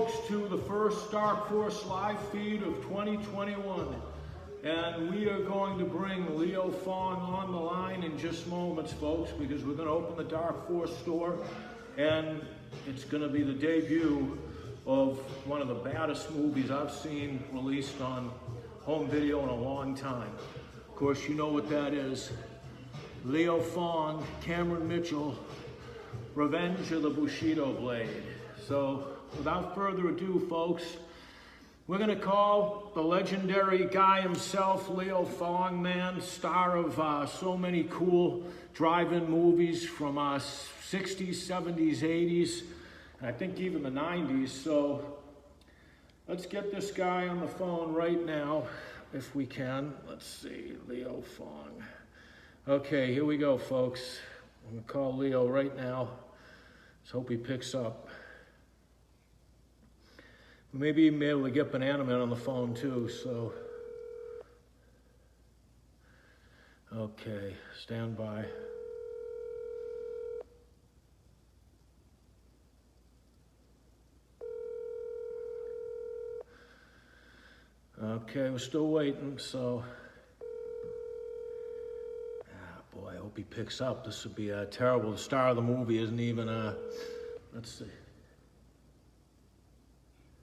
folks, to the first Dark Force live feed of 2021. And we are going to bring Leo Fong on the line in just moments, folks, because we're going to open the Dark Force store. And it's going to be the debut of one of the baddest movies I've seen released on home video in a long time. Of course, you know what that is. Leo Fong, Cameron Mitchell, Revenge of the Bushido Blade. So, without further ado, folks, we're going to call the legendary guy himself, Leo Fong, man, star of so many cool drive-in movies from 60s, 70s, 80s, and I think even the 90s. So, let's get this guy on the phone right now, if we can. Let's see, Leo Fong. Okay, here we go, folks. I'm going to call Leo right now. Let's hope he picks up. Maybe even be able to get Banana Man on the phone too, so. Okay, stand by. Okay, we're still waiting, so. Boy, I hope he picks up. This would be terrible. The star of the movie isn't even, let's see.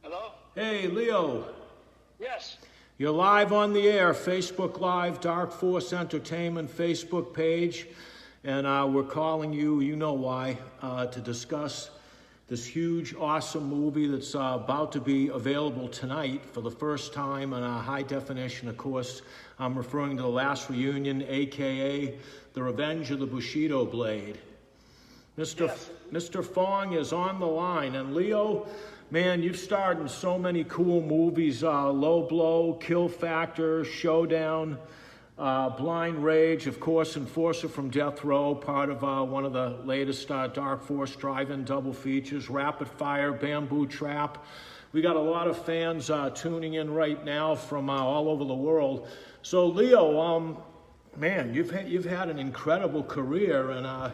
Hello? Hey, Leo. Yes. You're live on the air, Facebook Live, Dark Force Entertainment Facebook page. And we're calling you, you know why, to discuss this huge, awesome movie that's about to be available tonight for the first time in high definition. Of course, I'm referring to The Last Reunion, a.k.a. The Revenge of the Bushido Blade. Mr. Fong is on the line. And Leo, man, you've starred in so many cool movies, Low Blow, Kill Factor, Showdown, Blind Rage, of course, Enforcer from Death Row, part of one of the latest Dark Force drive-in double features, Rapid Fire, Bamboo Trap. We got a lot of fans tuning in right now from all over the world. So, Leo, man, you've had an incredible career, and I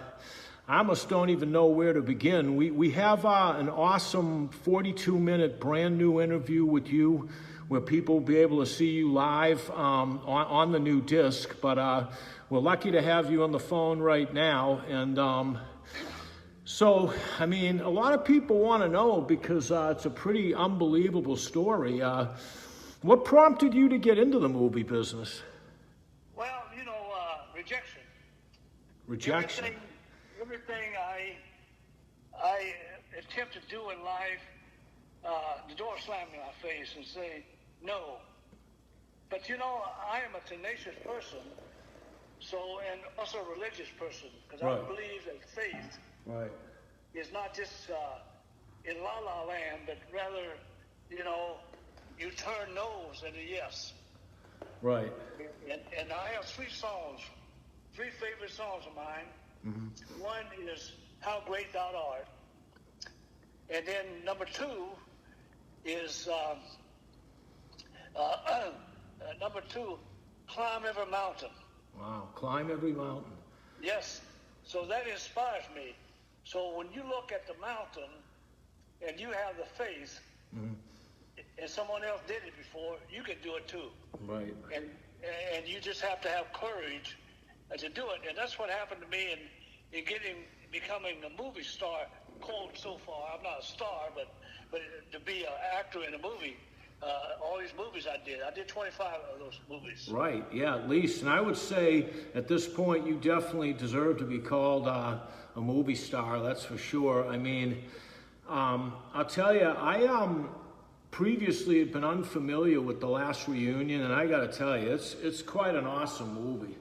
almost don't even know where to begin. We have an awesome 42-minute brand new interview with you, where people will be able to see you live on the new disc. But we're lucky to have you on the phone right now. And so, I mean, a lot of people want to know, because it's a pretty unbelievable story. What prompted you to get into the movie business? Well, you know, rejection. Rejection? Everything I attempt to do in life, the door slammed in my face and say, no. But you know, I am a tenacious person, and also a religious person, because right. I believe that faith right. is not just in la-la land, but rather, you know, you turn no's into yes. Right. And I have three favorite songs of mine. Mm-hmm. One is How Great Thou Art. And then number two is Climb Every Mountain. Wow, Climb Every Mountain. Yes, so that inspires me. So when you look at the mountain and you have the faith, mm-hmm. and someone else did it before, you can do it too. Right. And you just have to have courage to do it. And that's what happened to me in becoming a movie star, quote, so far. I'm not a star, but to be an actor in a movie, all these movies I did 25 of those movies. Right, yeah, at least. And I would say at this point, you definitely deserve to be called a movie star, that's for sure. I mean, I'll tell you, I previously had been unfamiliar with The Last Reunion, and I got to tell you, it's quite an awesome movie.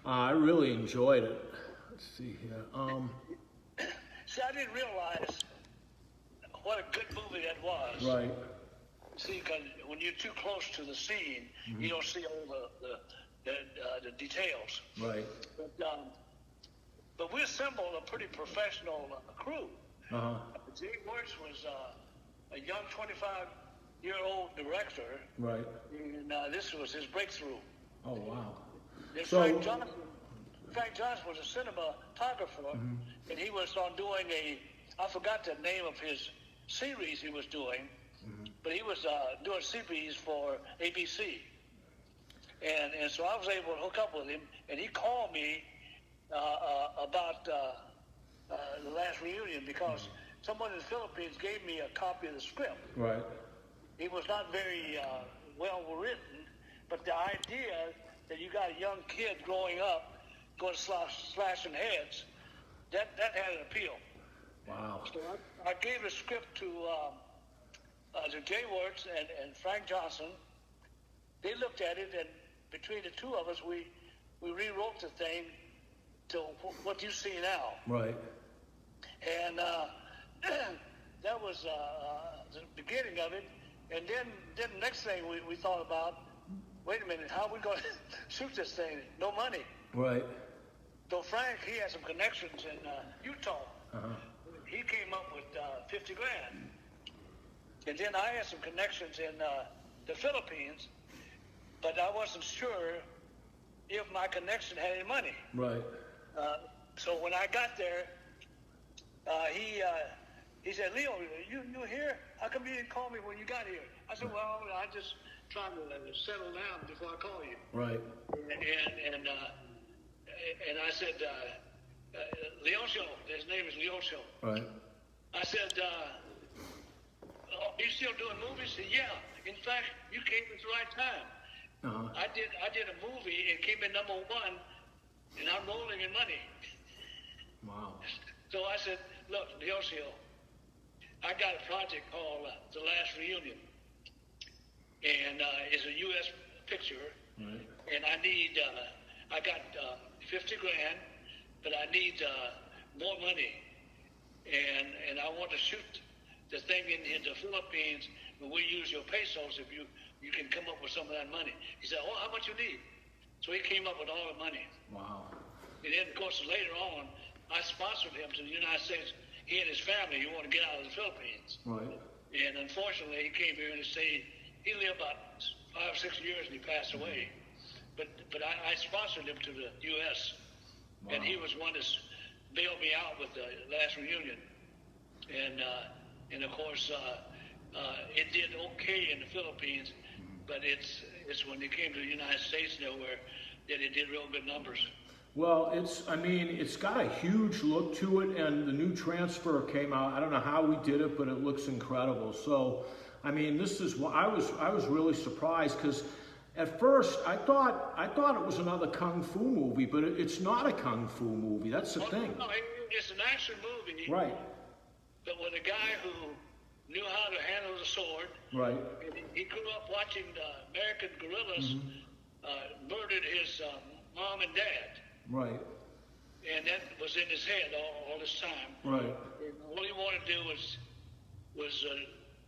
I really enjoyed it. Let's see here. See, I didn't realize what a good movie that was. Right. See, because when you're too close to the scene, mm-hmm. you don't see all the details. Right. But we assembled a pretty professional crew. Uh-huh. Jay Works was a young 25-year-old director. Right. And this was his breakthrough. Oh, wow. And Frank Johnson was a cinematographer, mm-hmm. and he was on doing I forgot the name of his series he was doing, but he was doing CBs for ABC. And so I was able to hook up with him, and he called me about the last reunion because someone in the Philippines gave me a copy of the script. Right. It was not very well written, but the idea that you got a young kid growing up going slashing heads, that had an appeal. Wow. So I gave the script to Jay Wertz and Frank Johnson. They looked at it, and between the two of us, we rewrote the thing to what you see now. Right. And that was the beginning of it. And then the next thing we thought about, wait a minute, how are we going to shoot this thing? No money. Right. So Frank, he had some connections in Utah. Uh-huh. He came up with 50 grand. And then I had some connections in the Philippines, but I wasn't sure if my connection had any money. Right. So when I got there, he said, Leo, you here? How come you didn't call me when you got here? I said, well, I just trying to settle down before I call you. Right. And I said, Leoncio, his name is Leoncio. Right. I said, you still doing movies? He said, yeah. In fact, you came at the right time. Uh-huh. I did a movie and came in #1, and I'm rolling in money. Wow. So I said, look, Leoncio, I got a project called The Last Reunion, and it's a U.S. picture, Right. and I need, I got 50 grand, but I need more money, and I want to shoot the thing in the Philippines, but we use your pesos if you can come up with some of that money. He said, oh, how much you need? So he came up with all the money. Wow. And then, of course, later on, I sponsored him to the United States. He and his family, you want to get out of the Philippines. Right. And unfortunately, he came here and stayed. He lived about 5 or 6 years and he passed away. But I sponsored him to the U.S. Wow. And he was one that bailed me out with the Last Reunion. And of course, it did okay in the Philippines, but it's when they came to the United States nowhere that it did real good numbers. Well, it's got a huge look to it, and the new transfer came out. I don't know how we did it, but it looks incredible. So, I mean, this is what I was really surprised because at first I thought it was another kung fu movie, but it's not a kung fu movie. That's the thing. No, it's an action movie. Right. But with a guy who knew how to handle the sword. Right. And he grew up watching the American guerrillas murdered his mom and dad. Right. And that was in his head all this time. Right. And all he wanted to do was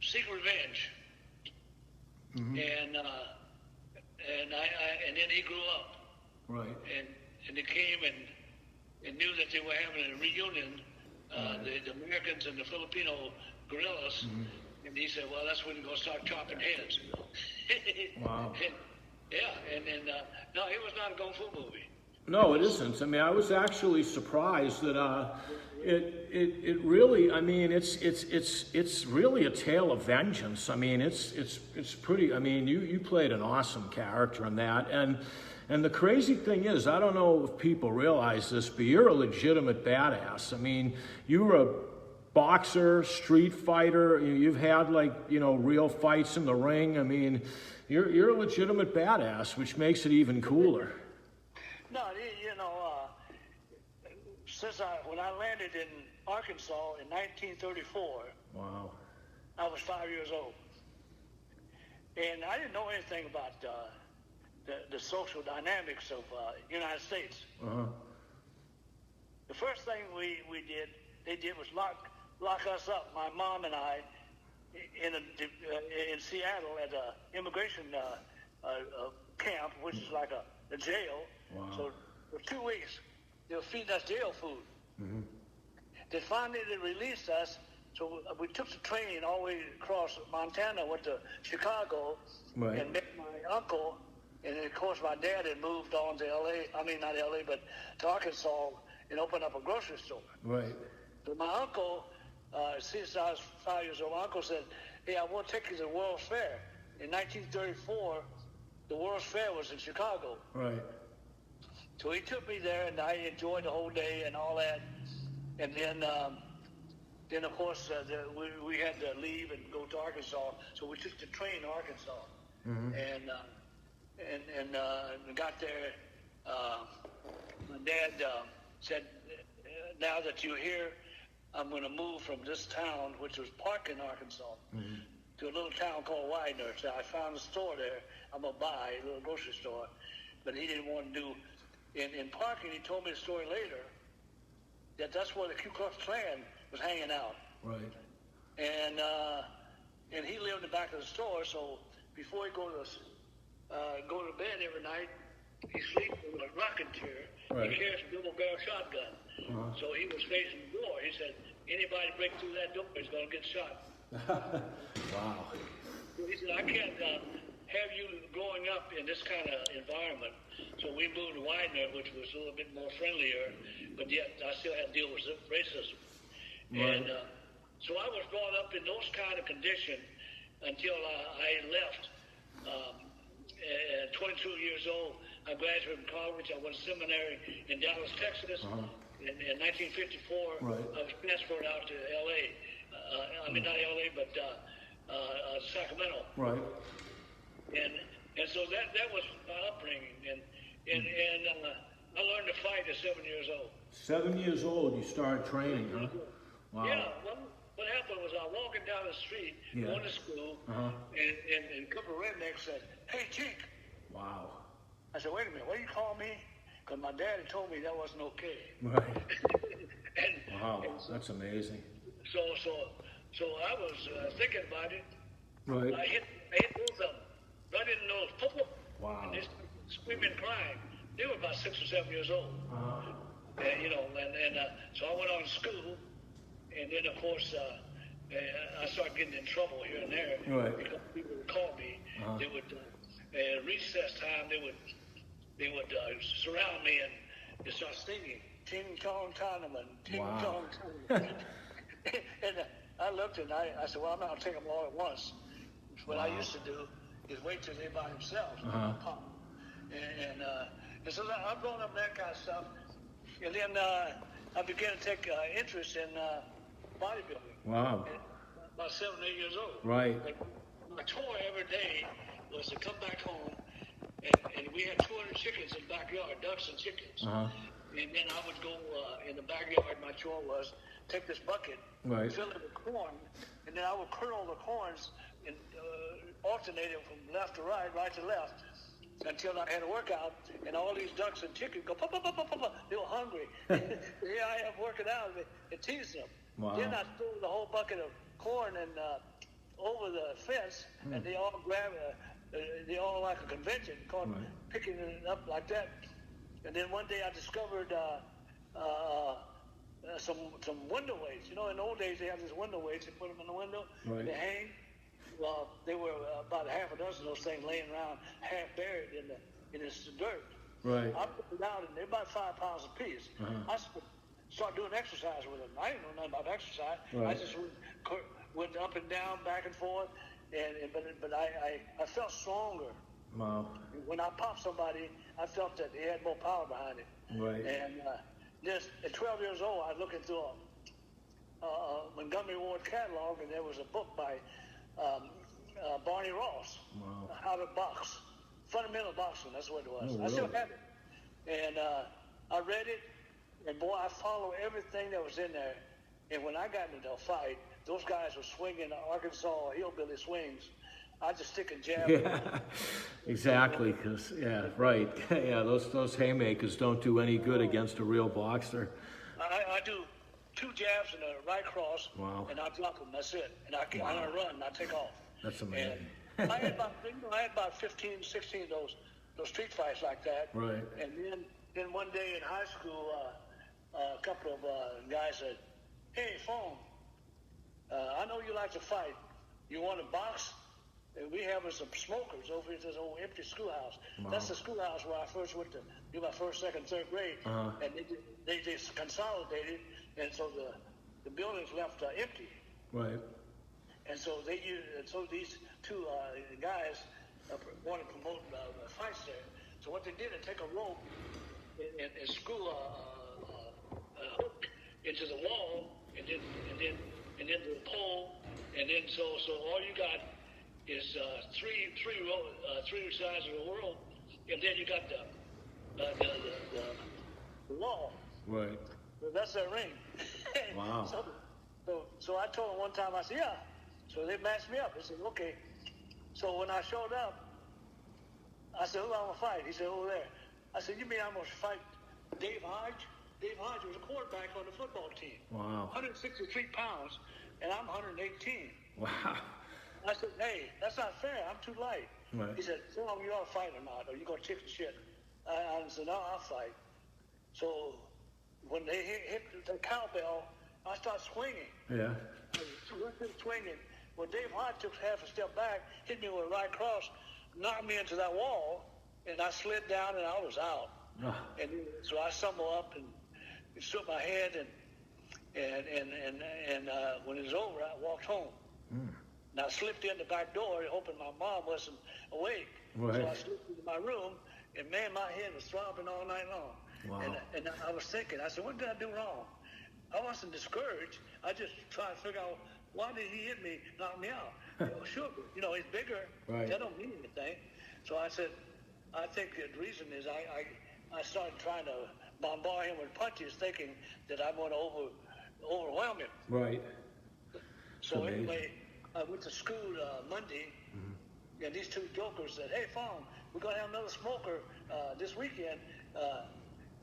seek revenge. Mm-hmm. And then he grew up. Right. And they came and knew that they were having a reunion, the Americans and the Filipino guerrillas. Mm-hmm. And he said, well, that's when we're going to start chopping heads. Wow. And no, it was not a kung fu movie. No, it isn't. I mean, I was actually surprised that it really. I mean, it's really a tale of vengeance. I mean, it's pretty. I mean, you played an awesome character in that, and the crazy thing is, I don't know if people realize this, but you're a legitimate badass. I mean, you were a boxer, street fighter. You've had real fights in the ring. I mean, you're a legitimate badass, which makes it even cooler. No, when I landed in Arkansas in 1934, wow, I was 5 years old, and I didn't know anything about the social dynamics of United States. Uh-huh. The first thing they did was lock us up, my mom and I, in Seattle at an immigration camp, which is like a jail. Wow. So for 2 weeks, they were feeding us jail food. Mm-hmm. Then finally they released us, so we took the train all the way across Montana, went to Chicago, right. and met my uncle. And then, of course, my dad had moved on to L.A., I mean, not L.A., but to Arkansas, and opened up a grocery store. Right. So my uncle, since I was 5 years old, my uncle said, hey, I want to take you to the World's Fair. In 1934, the World's Fair was in Chicago. Right. So he took me there, and I enjoyed the whole day and all that. And then of course, we had to leave and go to Arkansas. So we took the train to Arkansas, and got there. My dad said, "Now that you're here, I'm going to move from this town, which was Parkin, Arkansas, to a little town called Widener. So I found a store there. I'm going to buy a little grocery store." But he didn't want to do. In Parkin, he told me the story later that's where the Ku Klux Klan was hanging out. Right. And he lived in the back of the store. So before he go to bed every night, he sleeps with a rocking chair. Right. He carries a double barrel shotgun. So he was facing the door. He said, anybody break through that door is going to get shot. Wow. So he said, I can't have you growing up in this kind of environment. So we moved to Widener, which was a little bit more friendlier, but yet I still had to deal with racism. Right. And so I was brought up in those kind of conditions until I left. At 22 years old, I graduated from college. I went to seminary in Dallas, Texas. In 1954, Right. I was transferred out to L.A. I mean, not L.A., but Sacramento. Right. And so that was my upbringing. And I learned to fight at 7 years old. 7 years old, you started training, huh? Wow. Yeah. Well, what happened was I was walking down the street, going to school, and a couple of rednecks said, "Hey, Cheek." Wow. I said, "Wait a minute, what do you call me?" Because my daddy told me that wasn't okay. Right. Wow, and so, that's amazing. So I was thinking about it. Right. I hit both of them right in the nose. Pop, pop. Wow. And they started screaming, crying. They were about 6 or 7 years old. So I went on to school, and then of course I started getting in trouble here and there. Right. Because people would call me. They would at recess time they would surround me and they start singing "Ting Tong Tournament, Ting Tong Tournament." And I looked and I said, "Well, I'm not gonna take them all at once." What I used to do is wait till they're by themselves. Pop. And so I've grown up in that kind of stuff. And then I began to take interest in bodybuilding. Wow. About 7 or 8 years old. Right. And my chore every day was to come back home, and we had 200 chickens in the backyard, ducks and chickens. And then I would go in the backyard. My chore was take this bucket, Right. fill it with corn, and then I would kernel the corns and alternate them from left to right, right to left, until I had a workout, and all these ducks and chickens go pop, pop, pop, pop, pop, pop. They were hungry. Here I am working out and tease them. Wow. Then I threw the whole bucket of corn and over the fence, and they all grab they all like a convention, called picking it up like that. And then one day I discovered some window weights. You know, in the old days they have these window weights. They put them in the window, they hang. Well, they were about a half a dozen of those things laying around, half buried in this dirt. Right. I put them out, and they're about 5 pounds apiece. I started doing exercise with them. I didn't know nothing about exercise. Right. I just went up and down, back and forth, but I felt stronger. Wow. When I popped somebody, I felt that they had more power behind it. Right. And just at 12 years old, I was looking through a Montgomery Ward catalog, and there was a book by Barney Ross, Wow. How to Box, Fundamental Boxing. That's what it was. Oh, I still really? have it, and I read it, and boy, I followed everything that was in there. And when I got into a fight, those guys were swinging Arkansas hillbilly swings. I just stick and jab. Yeah, exactly. Because right. Yeah, those haymakers don't do any good against a real boxer. I do 2 jabs and a right cross, Wow. and I drop them. That's it. And I run and I take off. That's amazing. And I had about 15, 16 of those street fights like that. Right. And then one day in high school, a couple of guys said, "Hey, Fong, I know you like to fight. You want to box? And we having some smokers over at this old empty schoolhouse." Wow. That's the schoolhouse where I first went to do my first, second, third grade. And they just consolidated, and so the building's left empty. Right. And so these two guys want to promote fights there. So what they did, they take a rope and screw a hook into the wall, and then the pole, and then so all you got is three sides of the world, and then you got the wall. Right. That's their ring. Wow. So I told them one time, I said, yeah. So they matched me up. They said, okay. So when I showed up, I said, who I'm going to fight? He said, over there. I said, you mean I'm going to fight Dave Hodge? Dave Hodge was a quarterback on the football team. Wow. 163 pounds, and I'm 118. Wow. I said, hey, that's not fair. I'm too light. Right. He said, so long you ought to fight or not, or you going to chicken shit. I said, no, I'll fight. So when they hit the cowbell, I start swinging. Yeah. Swinging. Well, Dave Hodge took half a step back, hit me with a right cross, knocked me into that wall, and I slid down and I was out. Oh. And so I stumbled up and shook my head, and when it was over, I walked home. And I slipped in the back door, hoping my mom wasn't awake. Right. So I slipped into my room, and man, my head was throbbing all night long. Wow. And I was thinking, I said, what did I do wrong? I wasn't discouraged. I just tried to figure out, why did he hit me, knock me out? Sure, he's bigger. Right. That don't mean anything. So I said, I think the reason is I started trying to bombard him with punches, thinking that I'm going to overwhelm him. Right. So anyway, I went to school Monday, and these two jokers said, hey, Fong, we're going to have another smoker this weekend.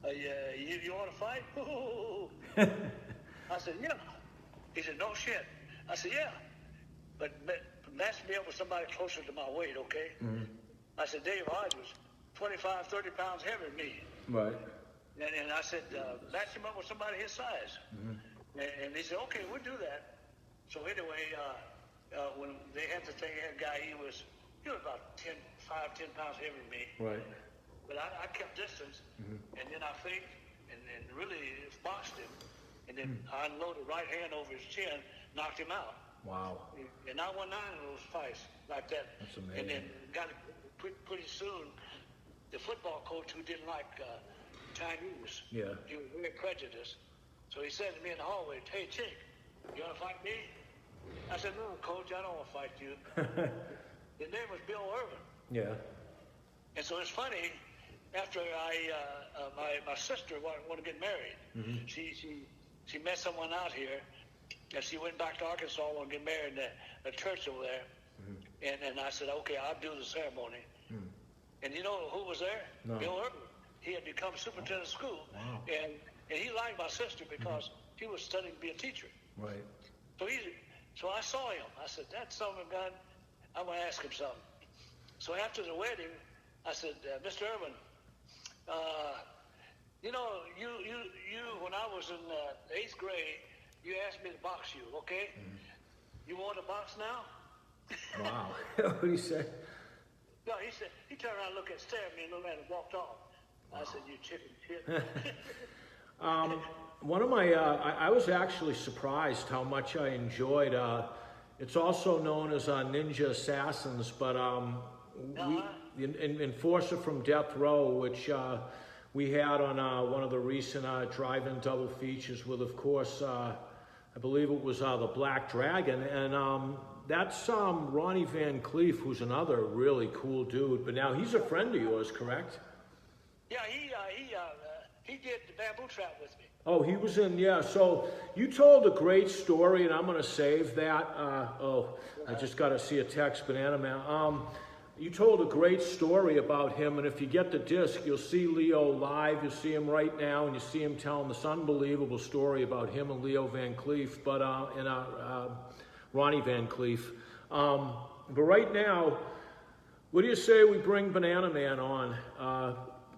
You want to fight? I said, yeah. He said, no shit. I said, yeah. But match me up with somebody closer to my weight, okay? I said, Dave Hodge was 25, 30 pounds heavier than me. Right. And I said, match him up with somebody his size. And he said, okay, we'll do that. So anyway, when they had the thing, had a guy, he was about 10 pounds heavier than me. Right. But I kept distance, and then I faked and really boxed him. And then I unloaded right hand over his chin, knocked him out. Wow. And I won 9 of those fights like that. That's amazing. And then got pretty soon, the football coach who didn't like Chinese, he was very prejudiced. So he said to me in the hallway, hey, Chick, you want to fight me? I said, no, coach, I don't want to fight you. His name was Bill Irvin. Yeah. And so it's funny, after my sister wanted to get married, she met someone out here, and she went back to Arkansas and wanted to get married in a church over there. And I said, okay, I'll do the ceremony. And you know who was there? No. Bill Irvin. He had become superintendent of school. Wow. And he liked my sister because he was studying to be a teacher. Right. So I saw him. I said, that son of a gun, I'm going to ask him something. So after the wedding, I said, Mr. Irvin, you when I was in 8th grade, you asked me to box you, okay? You want to box now? Wow. What did he say? No, he said, he turned around and stared at me and looked at me and walked off. I said, you chicken shit. One of my, I was actually surprised how much I enjoyed, it's also known as Ninja Assassins, but Enforcer from Death Row, which we had on one of the recent drive-in double features with, of course, I believe it was the Black Dragon, and that's Ronnie Van Cleef, who's another really cool dude, but now he's a friend of yours, correct? Yeah, he did the bamboo trap with me. Oh, he was in, yeah. So you told a great story, and I'm going to save that. I just got to see a text, Banana Man. You told a great story about him, and if you get the disc, you'll see Leo live. You'll see him right now, and you see him telling this unbelievable story about him and Leo Van Cleef, Ronnie Van Cleef. But right now, what do you say we bring Banana Man on?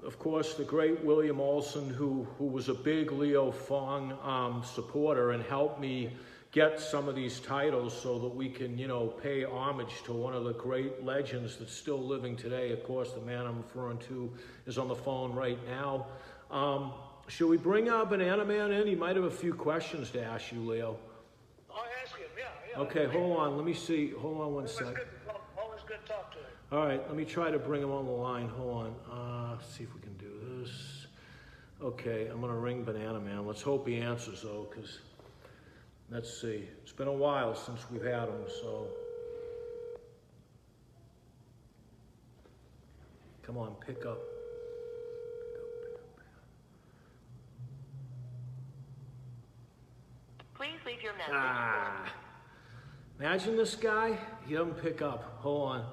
Of course, the great William Olson, who was a big Leo Fong supporter and helped me get some of these titles so that we can, pay homage to one of the great legends that's still living today. Of course, the man I'm referring to is on the phone right now. Should we bring Banana Man in? He might have a few questions to ask you, Leo. I'll ask him, yeah. Okay, hold on. Let me see. Hold on one sec. Always good to talk to him. All right, let me try to bring him on the line. Hold on. See if we can do this. Okay, I'm gonna ring Banana Man. Let's hope he answers though, because let's see. It's been a while since we've had him, so. Come on, pick up. Please leave your message. Imagine this guy. He doesn't pick up. Hold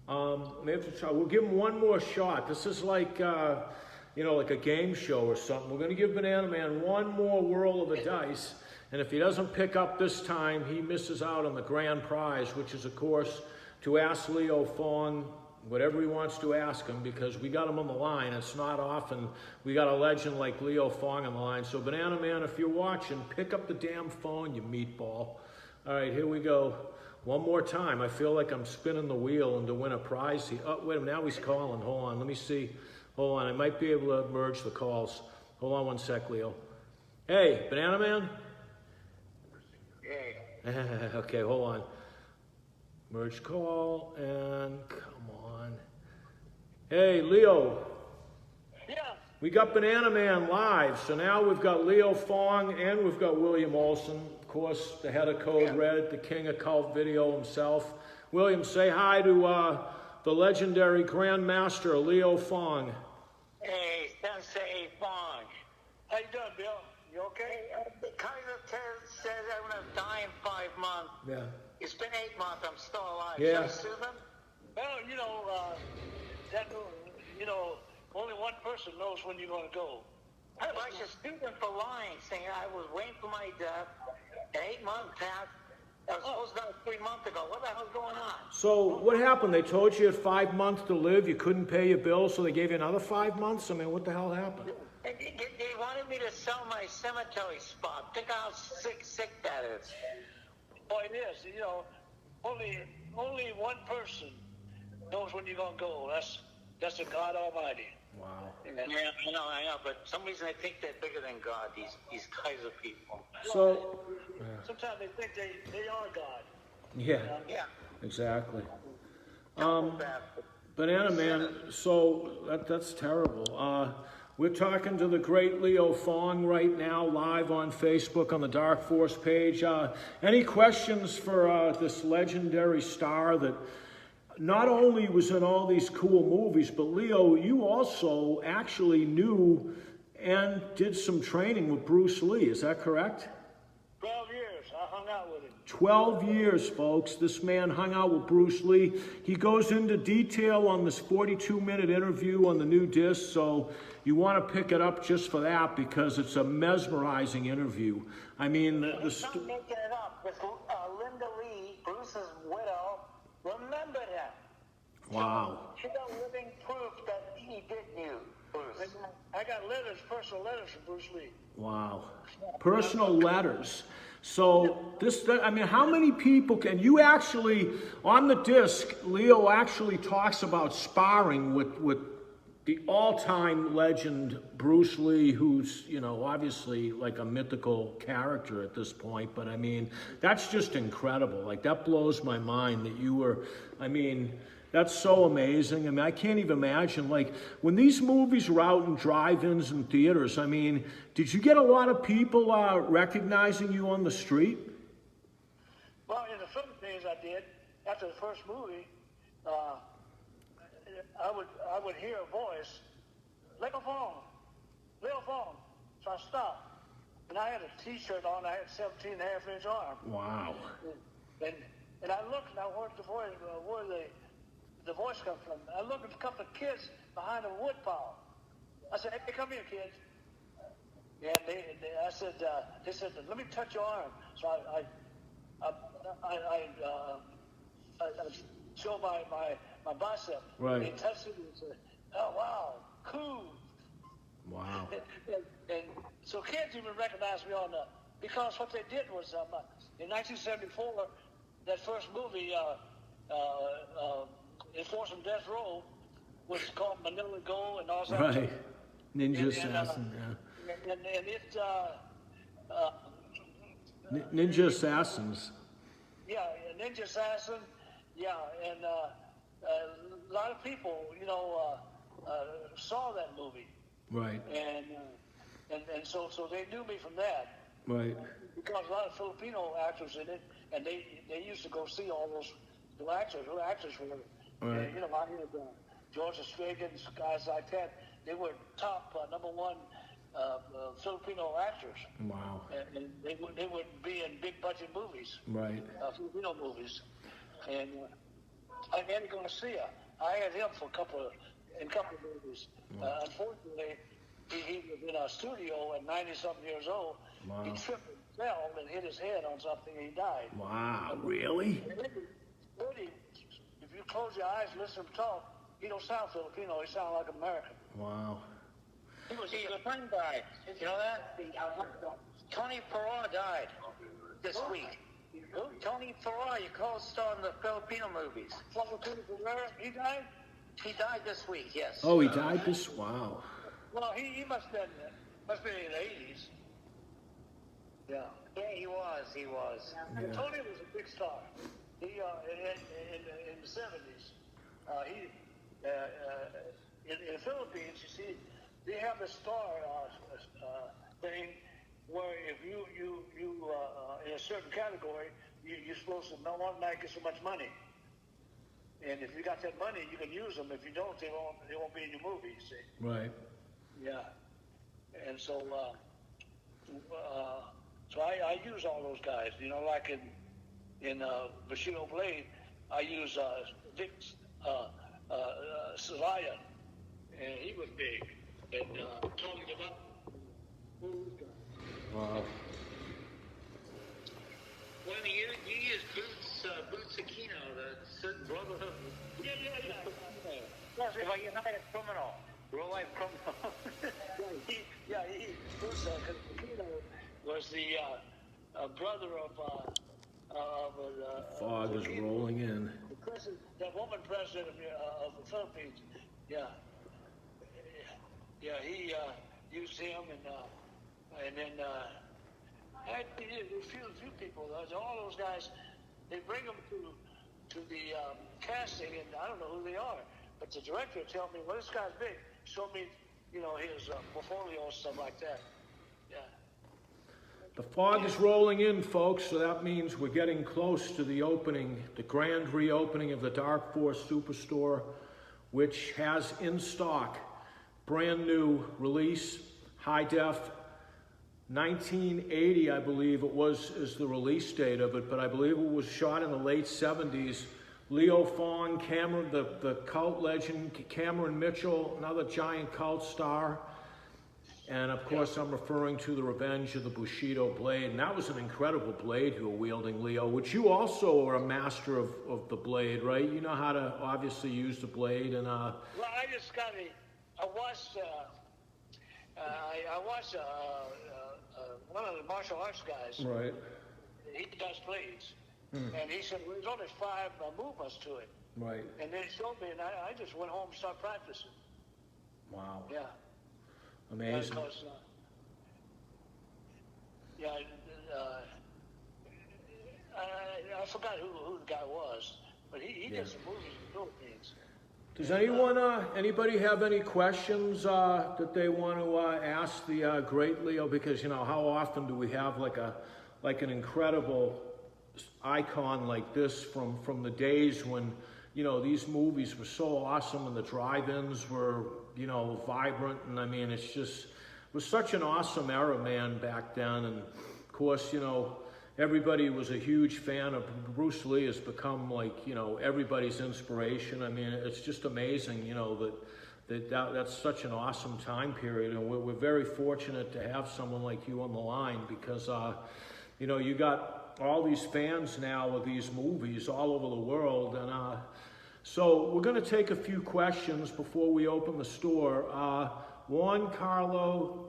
on. We have to try. We'll give him one more shot. This is like, like a game show or something. We're going to give Banana Man one more whirl of the dice. And if he doesn't pick up this time, he misses out on the grand prize, which is, of course, to ask Leo Fong whatever he wants to ask him, because we got him on the line. It's not often we got a legend like Leo Fong on the line. So Banana Man, if you're watching, pick up the damn phone, you meatball. All right, here we go. One more time. I feel like I'm spinning the wheel and to win a prize. Oh, wait a minute, now he's calling. Hold on, let me see. Hold on, I might be able to merge the calls. Hold on one sec, Leo. Hey, Banana Man? Hey. Okay, hold on. Merge call, and come on. Hey, Leo. Yeah. We got Banana Man live, so now we've got Leo Fong and we've got William Olson. Of course, the head of Code Red, the king of cult video himself. William, say hi to the legendary Grandmaster, Leo Fong. Hey, Sensei Fong. How you doing, Bill? You okay? The Kaiser says I'm going to die in 5 months. Yeah. It's been 8 months. I'm still alive. Yeah. Should I sue them? Well, only one person knows when you're going to go. I should sue them for lying, saying I was waiting for my death. And 8 months passed. I was supposed to die 3 months ago. What the hell's going on? So what happened? They told you you had 5 months to live. You couldn't pay your bills, so they gave you another 5 months? I mean, what the hell happened? They wanted me to sell my cemetery spot. Think how sick that is. Oh, it is. Only one person knows when you're going to go. That's the God Almighty. Wow. Yeah, I know. But for some reason I think they're bigger than God, these Kaiser people. So, Sometimes they think they are God. yeah, Yeah. exactly. Bad. Banana Man, so that's terrible. We're talking to the great Leo Fong right now, live on Facebook on the Dark Force page. Any questions for this legendary star that not only was in all these cool movies, but Leo, you also actually knew and did some training with Bruce Lee, is that correct? 12 years. I hung out with him. 12 years, folks. This man hung out with Bruce Lee. He goes into detail on this 42-minute interview on the new disc, so you want to pick it up just for that because it's a mesmerizing interview. I mean, He's not making it up. This Linda Lee, Bruce's widow, remembered him. Wow. She got living proof that he did you, Bruce. I got personal letters from Bruce Lee. Wow. Personal letters. So how many people can you actually, on the disc, Leo actually talks about sparring with the all-time legend Bruce Lee, who's, obviously like a mythical character at this point, but I mean, that's just incredible. Like, that blows my mind that you were, that's so amazing. I can't even imagine, like, when these movies were out in drive-ins and theaters, did you get a lot of people recognizing you on the street? Well, in the Philippines, I did. After the first movie, I would hear a voice, Leo Fong. So I stopped. And I had a T-shirt on. I had 17.5-inch arm. Wow. And I looked, and I heard where the voice come from. I looked at a couple of kids behind a wood pile. I said, "Hey, come here, kids." And they said, "Let me touch your arm." So I showed my bicep. Right. They touched it and said, "Oh, wow, cool." Wow. And so kids even recognized me because what they did was in 1974, that first movie, Enforcing Death Row, was called Manila Go and all that. Right. Ninja Assassin, yeah. And it Ninja Assassins. yeah, Ninja Assassin, yeah, and a lot of people, saw that movie, Right. and so they knew me from that. Right. Because a lot of Filipino actors in it, and they used to go see all those actors. Who actors were, Right. I heard George Estragan, guys like that. They were top #1 Filipino actors. Wow. And they would be in big budget movies, Right. Filipino movies. And I had Garcia. I had him for a couple of movies. Unfortunately, he was in a studio at 90-something years old. Wow. He tripped and fell and hit his head on something and he died. Wow, really? Eddie, if you close your eyes and listen to him talk, he don't sound Filipino, he sounds like American. Wow. He was a friend died. You know that? Tony Farrar died this week. Tony Farrar, you co-star in the Filipino movies. He died? He died this week, yes. Oh, he died this? Wow. Well, he must have been in the 80s. Yeah. Yeah, he was. Yeah. Tony was a big star. He in the 70s. In the Philippines, you see, they have a star thing where if you in a certain category, you're supposed to not get so much money. And if you got that money, you can use them. If you don't, they won't be in your movie. You see. Right. Yeah. And so I use all those guys. Like in Bushido Blade, I use Vic Celaya, and he was big. And talking about Wow. Well, you use Boots Aquino, the brother of... yeah. Yes, like United Criminal. Real life criminal. he was the brother of Fog is rolling in. that woman president of the Philippines. Yeah, he used him, and then a few people. All those guys, they bring them to the casting, and I don't know who they are. But the director tell me, well, this guy's big. Show me, his portfolio and stuff like that. Yeah. The fog is rolling in, folks, so that means we're getting close to the opening, the grand reopening of the Dark Force Superstore, which has in stock brand new release, high def, 1980, I believe it was, is the release date of it, but I believe it was shot in the late 70s. Leo Fong, the cult legend, Cameron Mitchell, another giant cult star. And of course, I'm referring to the Revenge of the Bushido Blade. And that was an incredible blade you were wielding, Leo, which you also are a master of the blade, right? You know how to obviously use the blade. And Well, I just got I watched one of the martial arts guys. right. He does blades. And he said, well, there's only 5 movements to it. Right. And then he showed me, and I just went home and started practicing. Wow. Yeah. Amazing. Because, I forgot who the guy was, but he did some movies in the Philippines. Does anybody have any questions that they want to ask the great Leo? Because, how often do we have like an incredible icon like this from the days when, these movies were so awesome and the drive-ins were, vibrant. And I mean, it was such an awesome era, man, back then. And of course, everybody was a huge fan of Bruce Lee. Has become like, everybody's inspiration. I mean, it's just amazing, that's such an awesome time period. And we're very fortunate to have someone like you on the line because, you got all these fans now of these movies all over the world. And so we're going to take a few questions before we open the store. Juan Carlo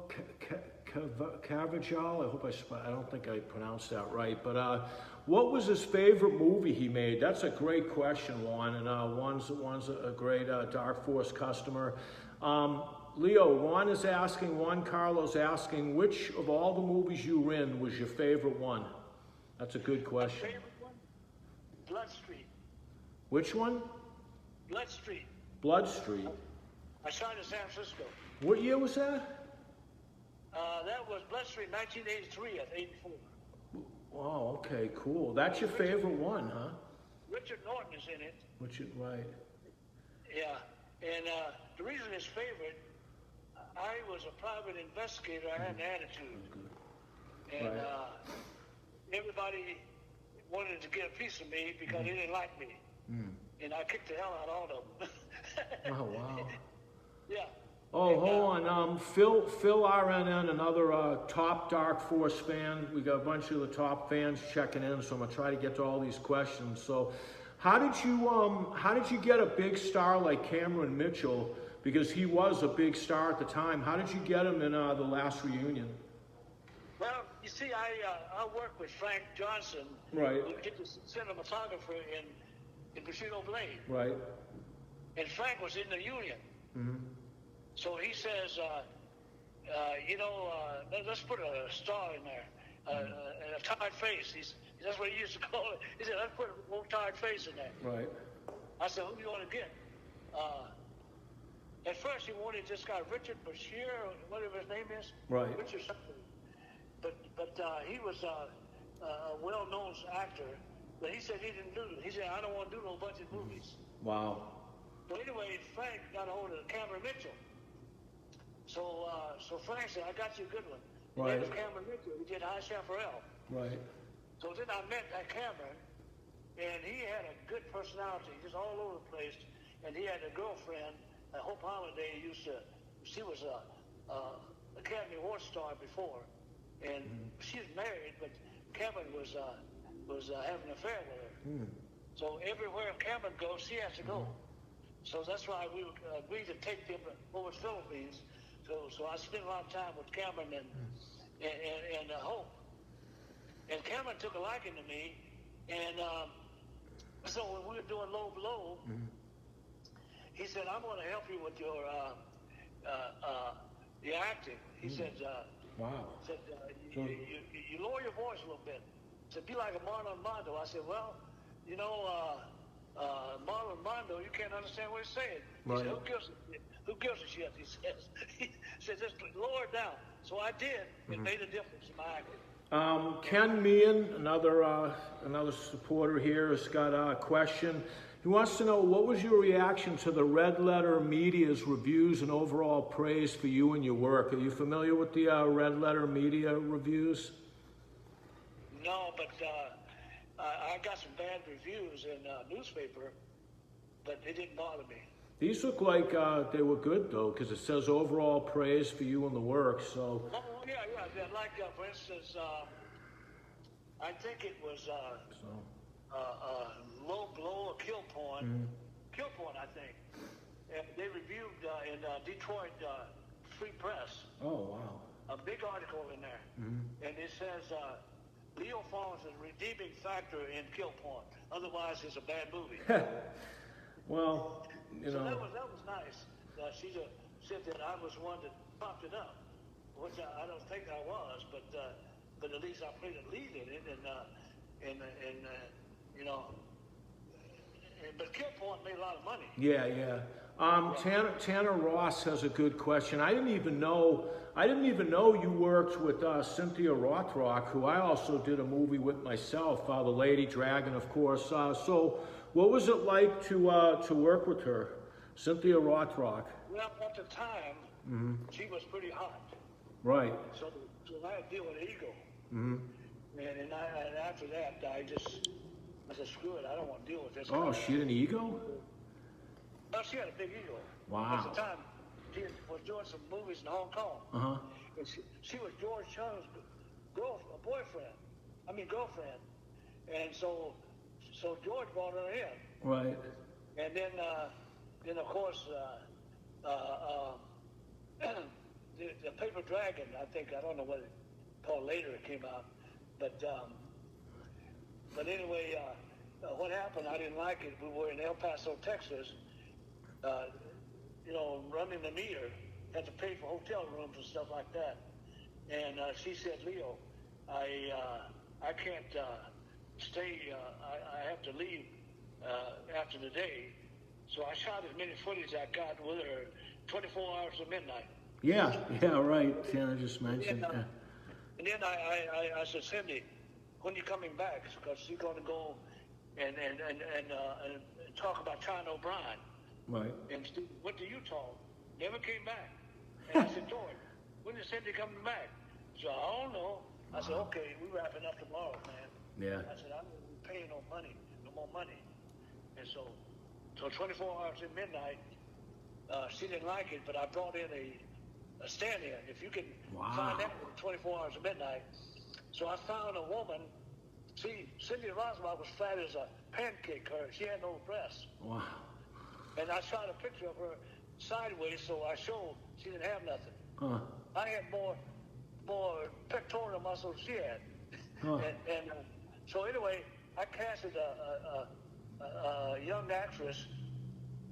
Carvajal, I don't think I pronounced that right, but what was his favorite movie he made? That's a great question, Juan, and Juan's a great Dark Force customer. Leo, Juan Carlo's asking, which of all the movies you were in was your favorite one? That's a good question. Favorite one? Blood Street. Which one? Blood Street. Blood Street. I shot in San Francisco. What year was that? That was Blood Street, 1983, 84. Oh, okay, cool. That's your favorite one, huh? Richard Norton is in it. Right. Yeah, and the reason it's favorite, I was a private investigator. I had an attitude, and Right. Everybody wanted to get a piece of me because they didn't like me, and I kicked the hell out of all of them. Oh, wow. Yeah. Oh, And, hold on. Phil RNN, another top Dark Force fan. We got a bunch of the top fans checking in, so I'm gonna try to get to all these questions. So, how did you get a big star like Cameron Mitchell? Because he was a big star at the time. How did you get him in the last reunion? Well, you see, I worked with Frank Johnson, Right. who did the cinematographer in Bushido Blade, Right. and Frank was in the union. So he says, let's put a star in there, and a tired face. That's what he used to call it. He said, let's put a little tired face in there. Right. I said, who do you want to get? At first, he wanted this guy, Richard Bashir, or whatever his name is. Right. Richard something. But he was a well-known actor. But he said he didn't do it. He said, I don't want to do no budget movies. Wow. So anyway, Frank got a hold of Cameron Mitchell. So Frank said, I got you a good one. His name was Cameron Mitchell. He did High Chaparral. Right. So then I met that Cameron, and he had a good personality, just all over the place. And he had a girlfriend, Hope Holiday. She was a Academy Award star before, and she was married, but Cameron was having an affair with her. So everywhere Cameron goes, she has to go. So that's why we agreed to take them over to the Philippines. So I spent a lot of time with Cameron and Hope. And Cameron took a liking to me, and so when we were doing Low Blow, he said, "I'm going to help you with your acting." He said, Wow. Said, you lower your voice a little bit. Said, be like a Marlon Brando. I said, well, Marlon Brando, you can't understand what he's saying. He Right. said, who gives a shit, he says. He said, just lower it down. So I did. It made a difference in my acting. Ken Meehan, another supporter here, has got a question. He wants to know, what was your reaction to the Red Letter Media's reviews and overall praise for you and your work? Are you familiar with the Red Letter Media reviews? No, but I got some bad reviews in newspaper, but it didn't bother me. These look like they were good, though, because it says overall praise for you and the work, so... Oh, yeah. Like, for instance, I think it was Low Blow or Kill Porn. Kill Porn, I think. And they reviewed in Detroit Free Press. Oh, wow. A big article in there. And it says, Leo Fong is a redeeming factor in Kill Porn. Otherwise, it's a bad movie. Well, So that was nice. She said that I was one that popped it up, which I don't think I was, but at least I played a lead in it, but Kill Porn made a lot of money. Yeah. Tanner Ross has a good question. I didn't even know you worked with Cynthia Rothrock, who I also did a movie with myself, The Lady Dragon, of course. So what was it like to work with her, Cynthia Rothrock? Well, at the time, she was pretty hot. Right. So I had to deal with ego. And after that, I said, screw it, I don't want to deal with this. Oh, she had an ego? Oh, she had a big ego. Wow. At the time, she was doing some movies in Hong Kong. And she was George Chung's girlfriend. And so George brought her in. Right. And then of course, the Paper Dragon, I don't know what it called later, it came out. But anyway, what happened, I didn't like it. We were in El Paso, Texas, running the meter, had to pay for hotel rooms and stuff like that. And she said, Leo, I can't stay. I have to leave after the day. So I shot as many footage I got with her 24 hours to midnight. Yeah, right. Tanner just mentioned. And then I said, Cindy, when you coming back? Because she's going to go and talk about China O'Brien. Right. And she went to Utah, never came back. And I said, George, when is Cindy coming back? So I don't know. I said, okay, we're wrapping up tomorrow, man. Yeah. I said, I'm not paying no more money. And so 24 hours at midnight, she didn't like it, but I brought in a stand-in. If you can find that in 24 hours at midnight. So I found a woman. See, Cindy Roswell was fat as a pancake. She had no breasts. Wow. And I shot a picture of her sideways, so I showed she didn't have nothing. Huh. I had more pectoral muscle than she had. Huh. And so anyway, I casted a young actress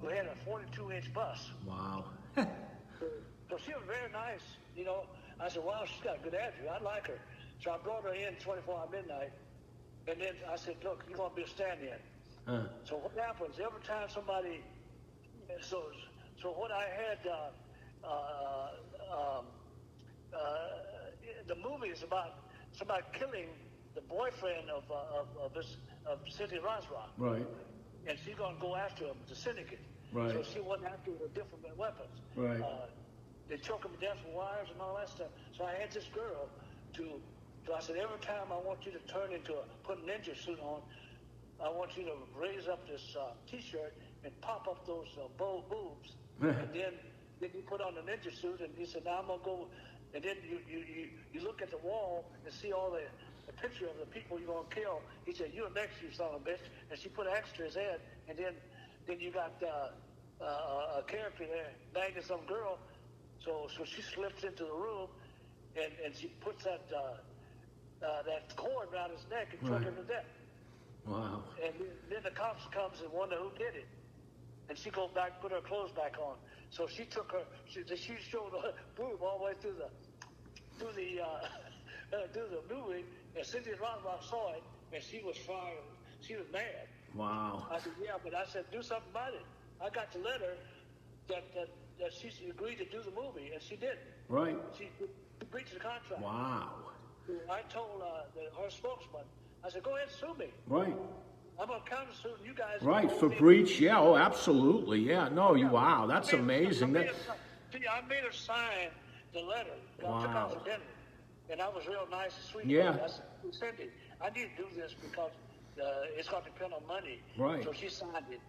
who had a 42-inch bust. Wow. So she was very nice, you know. I said, wow, she's got a good attitude. I like her. So I brought her in 24 hours midnight. And then I said, look, you're going to be a stand-in. So what happens, every time somebody, so what I had, the movie is about somebody killing the boyfriend of Cindy Roswell. Right. And she's going to go after him, the syndicate. Right. So she went after him with different weapons. Right. They choke him to death with wires and all that stuff. So I had this girl so I said, every time I want you to put a ninja suit on, I want you to raise up this T-shirt and pop up those boobs. And then you put on the ninja suit, and he said, now I'm going to go. And then you look at the wall and see all the picture of the people you're going to kill. He said, you're next, you son of a bitch. And she put an X to his head. And then you got a character there banging some girl. So she slips into the room, and she puts that cord around his neck and choke him to death. Wow. And then the cops comes and wonder who did it. And she goes back, put her clothes back on. So she took she showed her boob all the way through the movie. And Cindy Roswell saw it, and she was fired. She was mad. Wow. I said, yeah, but I said, do something about it. I got the letter that she agreed to do the movie, and she didn't. Right. She breached the contract. Wow. I told her spokesman, I said, go ahead and sue me. Right. I'm going to counter-sue you guys. Right, for breach, yeah, oh, absolutely, yeah. No, wow, that's amazing. I made her sign the letter. I took out for dinner, and I was real nice and sweet. Yeah. I said, Cindy, I need to do this because it's going to depend on money. Right. So she signed it.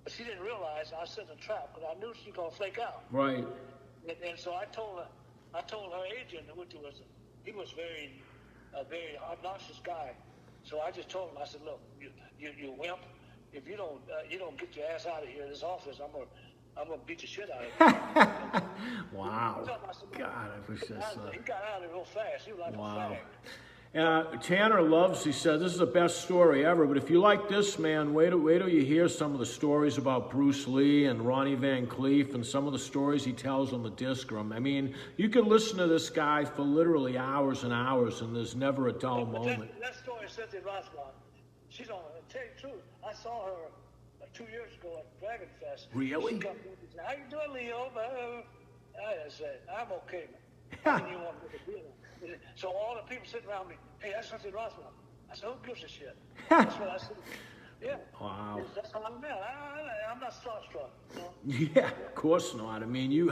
But she didn't realize I set a trap, but I knew she was going to flake out. Right. And so I told her agent, he was a very obnoxious guy. So I just told him, I said, look, you wimp. If you don't get your ass out of here in this office, I'm gonna beat the shit out of you. Wow. Said, God, I wish that's he got out of there real fast. He was like wow. a fag. Tanner loves, he said, this is the best story ever, but if you like this, man, wait till you hear some of the stories about Bruce Lee and Ronnie Van Cleef and some of the stories he tells on the Discrum. I mean, you could listen to this guy for literally hours and hours, and there's never a dull moment. That story is Cynthia Roswell. She's on, to tell you the truth, I saw her 2 years ago at Dragon Fest. Really? She come to me and said, how you doing, Leo? I said, I'm okay, man. You want to make a deal. So all the people sitting around me, hey, that's Cynthia Roswell. I said, who gives a shit? That's what I said. Yeah. Wow. That's how I'm at. I'm not starstruck. You know? Yeah, of course not. I mean, you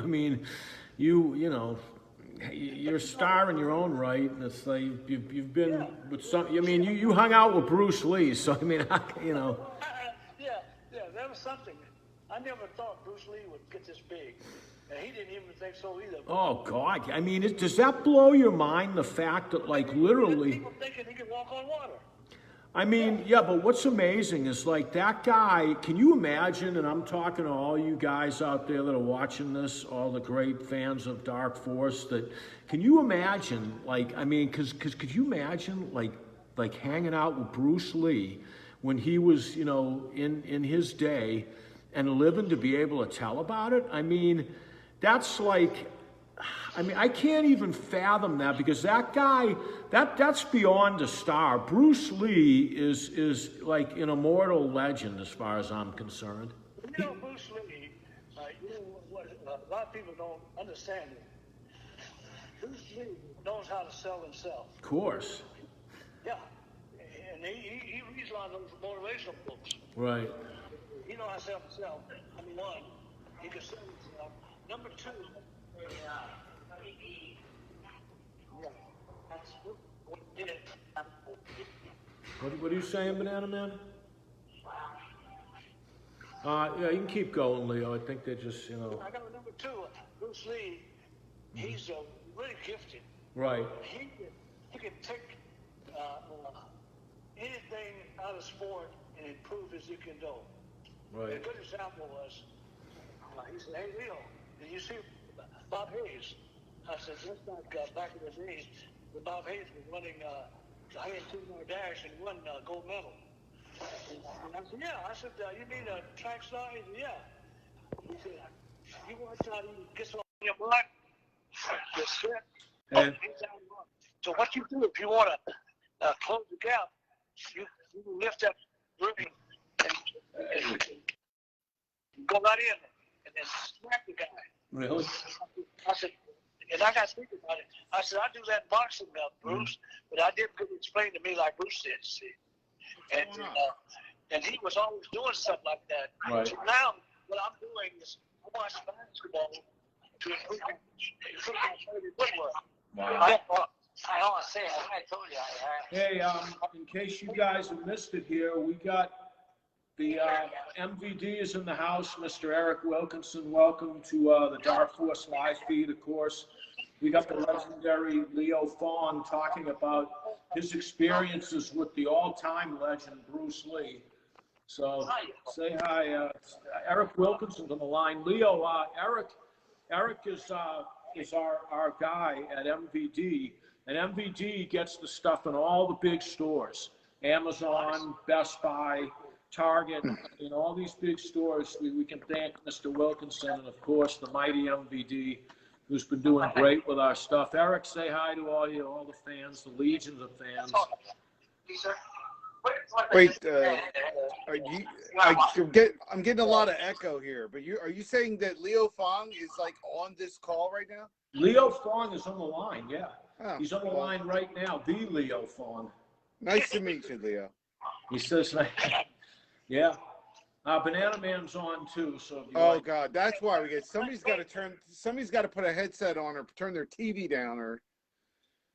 know, you're a star in your own right, and it's like you've been with some. I mean, you hung out with Bruce Lee, so I mean, you know. Yeah, that was something. I never thought Bruce Lee would get this big. And he didn't even think so either. Oh, God. I mean, does that blow your mind, the fact that, like, literally... People thinking he could walk on water. I mean, yeah, but what's amazing is, like, that guy, can you imagine, and I'm talking to all you guys out there that are watching this, all the great fans of Dark Force, that, can you imagine, like, I mean, because could you imagine, like hanging out with Bruce Lee when he was, you know, in his day and living to be able to tell about it? I mean... That's like, I mean, I can't even fathom that because that guy, that's beyond a star. Bruce Lee is like an immortal legend as far as I'm concerned. You know, Bruce Lee, you know what a lot of people don't understand it. Bruce Lee knows how to sell himself. Of course. Yeah. And he reads a lot of those motivational books. Right. He knows how to sell himself. Number one, he can sell himself. Number two, What are you saying, Banana Man? Yeah, you can keep going, Leo. I think they're just, I got number two, Bruce Lee. He's really gifted. Right. He can take anything out of sport and improve as he can do. Right. A good example was he said, "Hey Leo, did you see Bob Hayes?" I said, "That's not back in the days when Bob Hayes was running the 100-200 dash and won gold medal." And I said, "Yeah." I said, "You mean a track star?" He said, "Yeah." He said, "You watch how he gets on your butt, you're set." And So what you do if you want to close the gap, you lift up ring and go right in and then smack the guy. really? I said, and I got to think about it. I said, I do that in boxing, Bruce, but I didn't get it explained to me like Bruce did, see. And he was always doing stuff like that. Right. So now what I'm doing is I watch basketball to improve my woodwork. Wow. I don't say it. I told you. Hey, in case you guys have missed it here, we got the MVD is in the house. Mr. Eric Wilkinson, welcome to the Dark Force live feed, of course. We got the legendary Leo Fong talking about his experiences with the all-time legend Bruce Lee. So say hi. Eric Wilkinson's on the line. Leo, Eric is our guy at MVD, and MVD gets the stuff in all the big stores, Amazon, Best Buy, Target, all these big stores. We can thank Mr. Wilkinson and, of course, the mighty MVD, who's been doing great with our stuff. Eric, say hi to all the fans, the legions of fans. Wait, I'm getting a lot of echo here, but are you saying that Leo Fong is like on this call right now? Leo Fong is on the line, yeah. Oh, He's on the line right now, the Leo Fong. Nice to meet you, Leo. He says, yeah. Banana Man's on too, so if you Oh like. God, that's why we get somebody's got to put a headset on or turn their TV down or.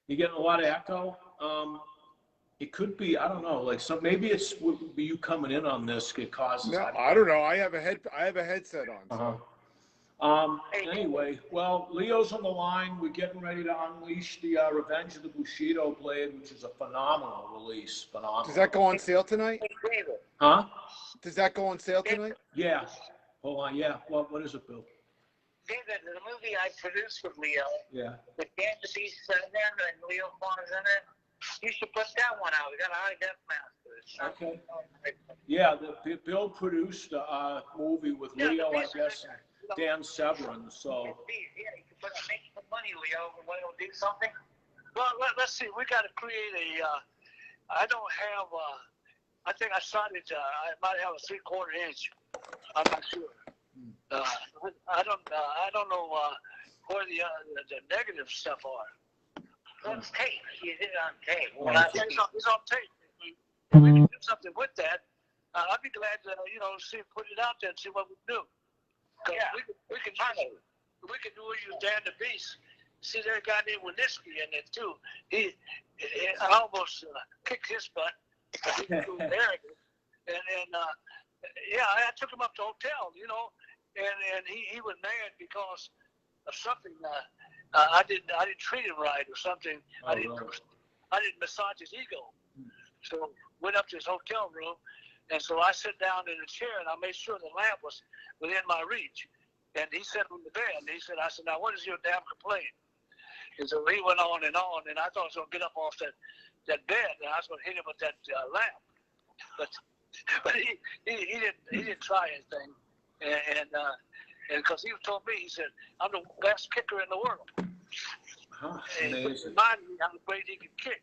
You getting a lot of echo? It could be, I don't know, like maybe it's you coming in on this it causes. No, I don't know. I have a headset on. So. Anyway, well, Leo's on the line. We're getting ready to unleash the Revenge of the Bushido Blade, which is a phenomenal release. Phenomenal. Does that go on sale tonight? Huh? Does that go on sale tonight? Yeah. Hold on. Yeah. What is it, Bill? David, the movie I produced with Leo, Yeah. with Fantasy 7 and Leo Fong's in it, you should put that one out. We got a high def master. Okay. Yeah, Bill produced a movie with Leo, I guess, and Dan Severin. So. Yeah, you can make some money, Leo. Want to do something? Well, let's see. We got to create I don't have. I think I started. I might have a 3/4 inch. I'm not sure. I don't know where the negative stuff are. That's tape. You did it on tape. It's on tape. If we can do something with that, I'd be glad to see put it out there and see what we do. Yeah. We can do use Dan the Beast. See, there's a guy named Winisky in there too. I almost kicked his butt. He was arrogant. And I took him up to the hotel, and he was mad because of something. I didn't treat him right or something. I didn't massage his ego. So went up to his hotel room, and so I sat down in a chair and I made sure the lamp was within my reach. And he sat on the bed and I said, now what is your damn complaint? And so he went on, and I thought I was gonna get up off that bed and I was gonna hit him with that lamp. But he didn't try anything. And And because he told me, he said, I'm the best kicker in the world. Huh, And it amazing. reminded me how great he could kick.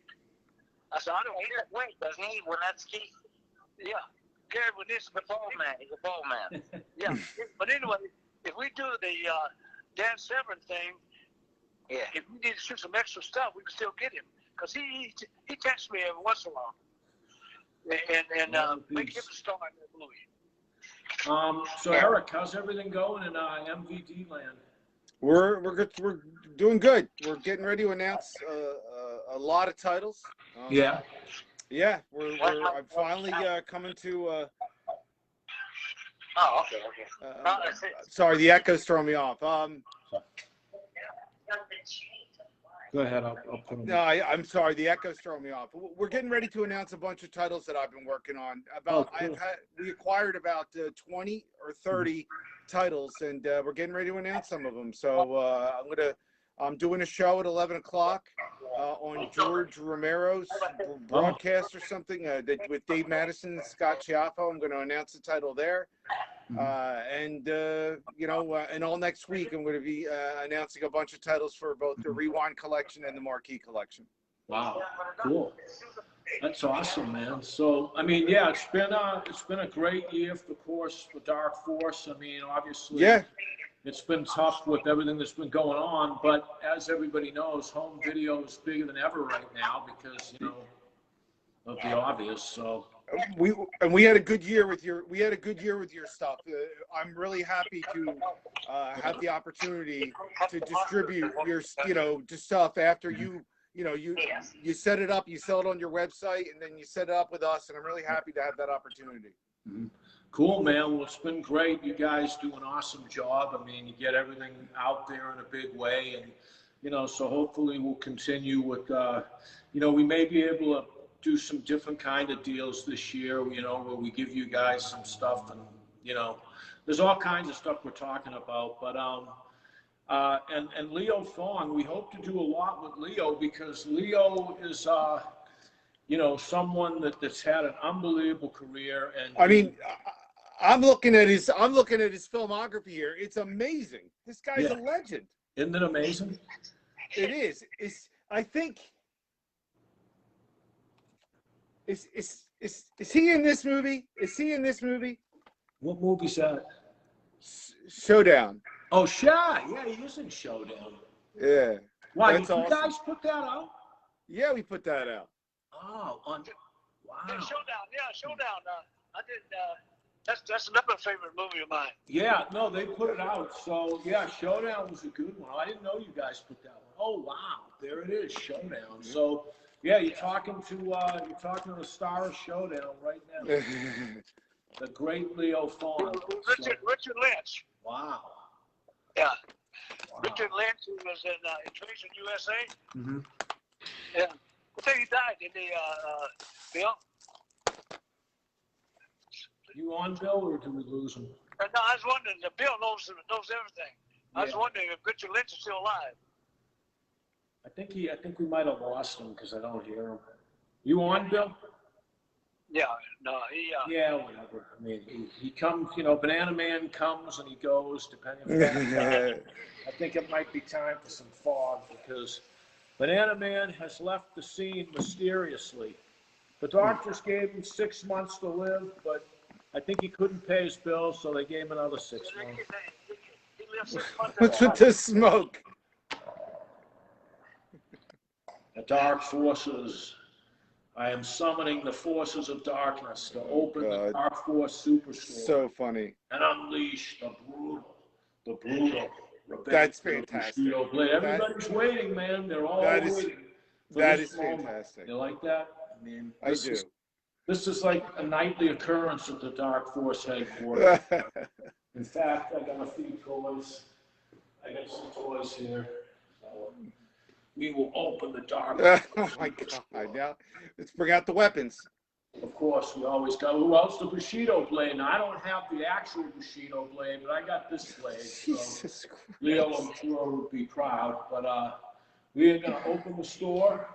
I said, I don't He care. just wait, doesn't he? Winetzky? Yeah. Gary Winetzky. He's a ball man. He's a ball man. Yeah. But anyway, if we do the Dan Severn thing, Yeah. if we need to shoot some extra stuff, we can still get him. Because he texts me every once in a while. And make him a star in that movie. So Eric, how's everything going in MVD land? We're doing good. We're getting ready to announce a lot of titles. Yeah. Yeah, I'm finally coming to. Oh, okay. Sorry, the echo's throwing me off. Go ahead. I'll put them. No, I'm sorry. The echo's throwing me off. We're getting ready to announce a bunch of titles that I've been working on. Cool. We acquired about 20 or 30 titles, and we're getting ready to announce some of them. So I'm doing a show at 11 o'clock on George Romero's broadcast or something with Dave Madison and Scott Chiaffo. I'm going to announce the title there. And all next week, I'm going to be announcing a bunch of titles for both the Rewind collection and the Marquee collection. Wow, cool. That's awesome, man. So, I mean, yeah, it's been a great year, of course, for Dark Force. I mean, obviously, Yeah. It's been tough with everything that's been going on, but as everybody knows, home video is bigger than ever right now because, of the obvious. So we had a good year with your stuff. I'm really happy to have the opportunity to distribute your stuff after you set it up, you sell it on your website, and then you set it up with us, and I'm really happy to have that opportunity. Mm-hmm. Cool, man. Well, it's been great. You guys do an awesome job. I mean, you get everything out there in a big way, and so hopefully we'll continue with we may be able to do some different kind of deals this year, where we give you guys some stuff, and there's all kinds of stuff we're talking about. But and Leo Fong, we hope to do a lot with Leo because Leo is someone that's had an unbelievable career. And I mean, I'm looking at his filmography here. It's amazing. This guy's a legend. Isn't it amazing? It is. I think. Is he in this movie? Is he in this movie? What movie's that? Showdown. Oh, yeah, he is in Showdown. Yeah. Why, That's did you awesome. guys put that out? Yeah, we put that out. Oh, wow. Yeah, Showdown. I did. That's another favorite movie of mine. Yeah, no, they put it out. So, yeah, Showdown was a good one. I didn't know you guys put that one. Oh, wow. There it is, Showdown. So, yeah, you're talking to the star of Showdown right now. The great Leo Fong. Richard Lynch. Wow. Yeah. Wow. Richard Lynch, who was in Invasion USA. Mm-hmm. Yeah. I think he died, didn't he, Bill? You on, Bill, or did we lose him? No, I was wondering. Bill knows everything. I was wondering if Richard Lynch is still alive. I think we might have lost him because I don't hear him. You on, Bill? Yeah. No. He. Yeah, whatever. I mean, he comes. Banana Man comes and he goes, depending on the I think it might be time for some fog because Banana Man has left the scene mysteriously. The doctors gave him 6 months to live, but I think he couldn't pay his bills, so they gave him another 6 months. He lived 6 months. What's with this smoke? The dark forces. I am summoning the forces of darkness to open the Dark Force Superstore. So funny. And unleash the brutal. That's fantastic. Everybody's waiting, man. They're all waiting. That is fantastic. You like that? I mean, I do. This is like a nightly occurrence at the Dark Force headquarters. In fact, I got a few toys. I got some toys here. So we will open the Dark Force. Oh my God! Now let's bring out the weapons. Of course, we always got. Who else? The Bushido blade. Now I don't have the actual Bushido blade, but I got this blade. So Jesus Christ. Leo, I'm sure, would be proud. But we are going to open the store.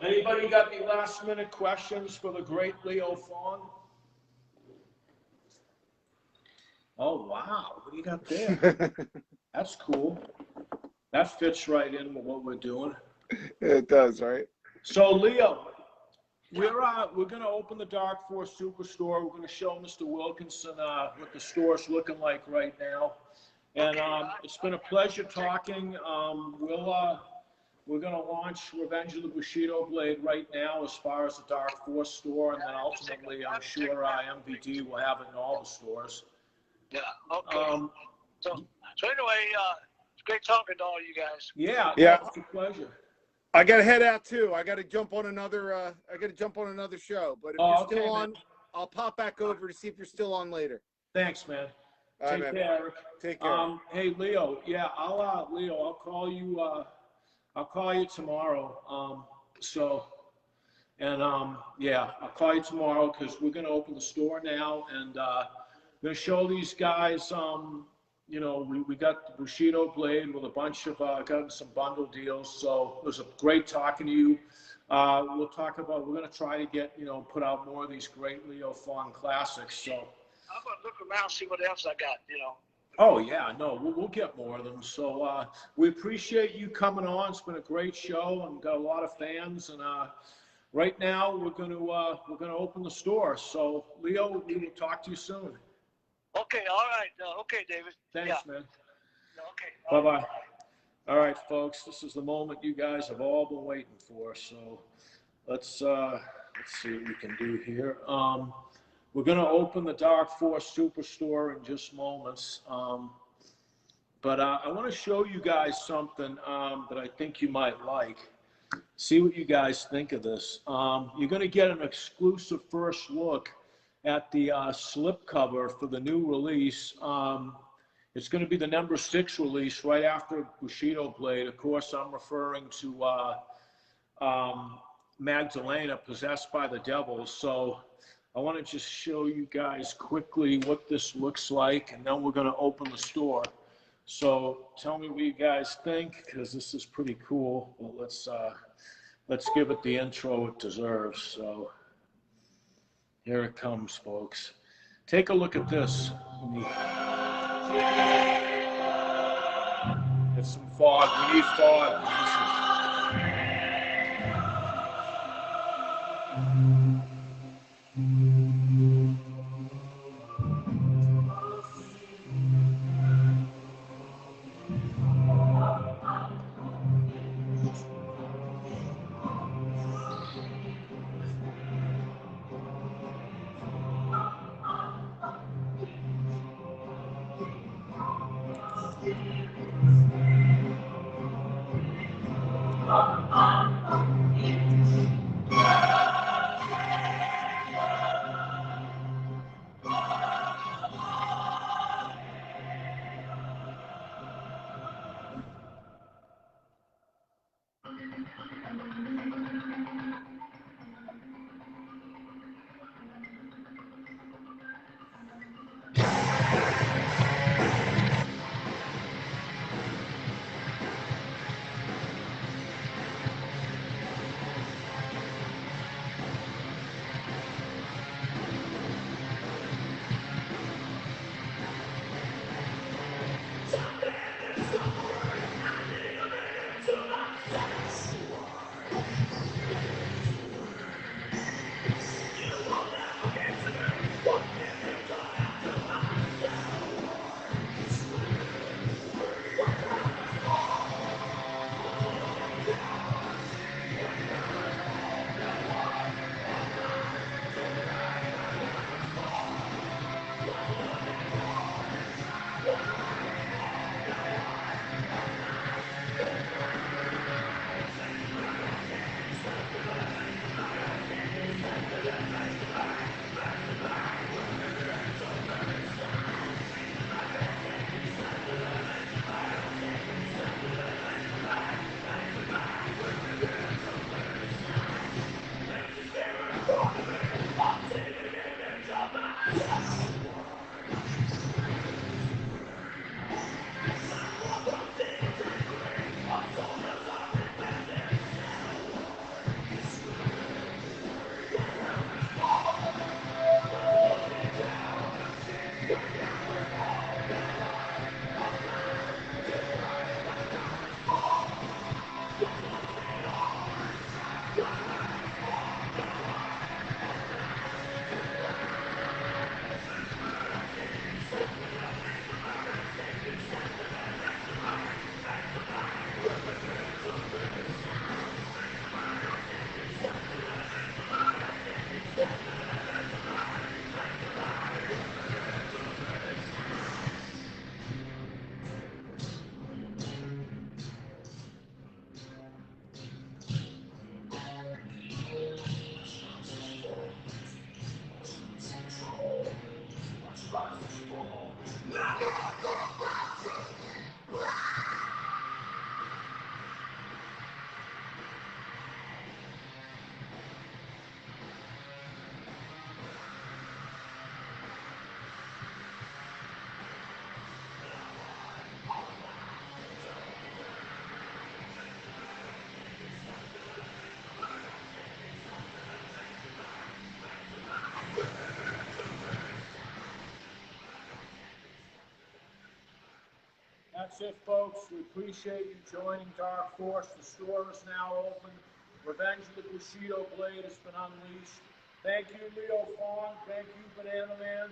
Anybody got any last-minute questions for the great Leo Fong? Oh, wow. What do you got there? That's cool. That fits right in with what we're doing. It does, right? So, Leo, we're going to open the Dark Force Superstore. We're going to show Mr. Wilkinson what the store's looking like right now. And it's been a pleasure talking. We're going to launch Revenge of the Bushido Blade right now as far as the Dark Force store, and then ultimately I'm sure MVD will have it in all the stores. Yeah. Okay. So anyway, it's great talking to all you guys. Yeah, Yeah. it's a pleasure. I got to head out too. I got to jump on another. I got to jump on another show. But if you're still on, man. I'll pop back over to see if you're still on later. Thanks, man. All right, Take man. care, Eric. Take care. Hey, Leo. Yeah, I'll call you. I'll call you tomorrow. Yeah, I'll call you tomorrow because we're gonna open the store now and gonna show these guys. We got the Bushido Blade with a bunch of gotten some bundle deals. So it was a great talking to you. We're gonna try to get put out more of these great Leo Fong classics. So I'm gonna look around, see what else I got. oh yeah, no, we'll get more of them. So we appreciate you coming on. It's been a great show and got a lot of fans. And right now we're gonna open the store. So Leo, we will talk to you soon. Okay. All right. Okay, David. Thanks, man. Okay. Bye bye. All right, folks. This is the moment you guys have all been waiting for. So let's see what we can do here. We're going to open the Dark Force Superstore in just moments. But I want to show you guys something that I think you might like. See what you guys think of this. You're going to get an exclusive first look at the slipcover for the new release. It's going to be the number 6 release right after Bushido Blade. Of course, I'm referring to Magdalena, Possessed by the Devil. So I want to just show you guys quickly what this looks like, and then we're going to open the store. So tell me what you guys think, because this is pretty cool. Well, let's give it the intro it deserves. So here it comes, folks. Take a look at this. It's some fog. We need fog. That's it, folks. We appreciate you joining Dark Force. The store is now open. Revenge of the Bushido Blade has been unleashed. Thank you, Leo Fong. Thank you, Banana Man.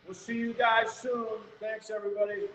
We'll see you guys soon. Thanks, everybody.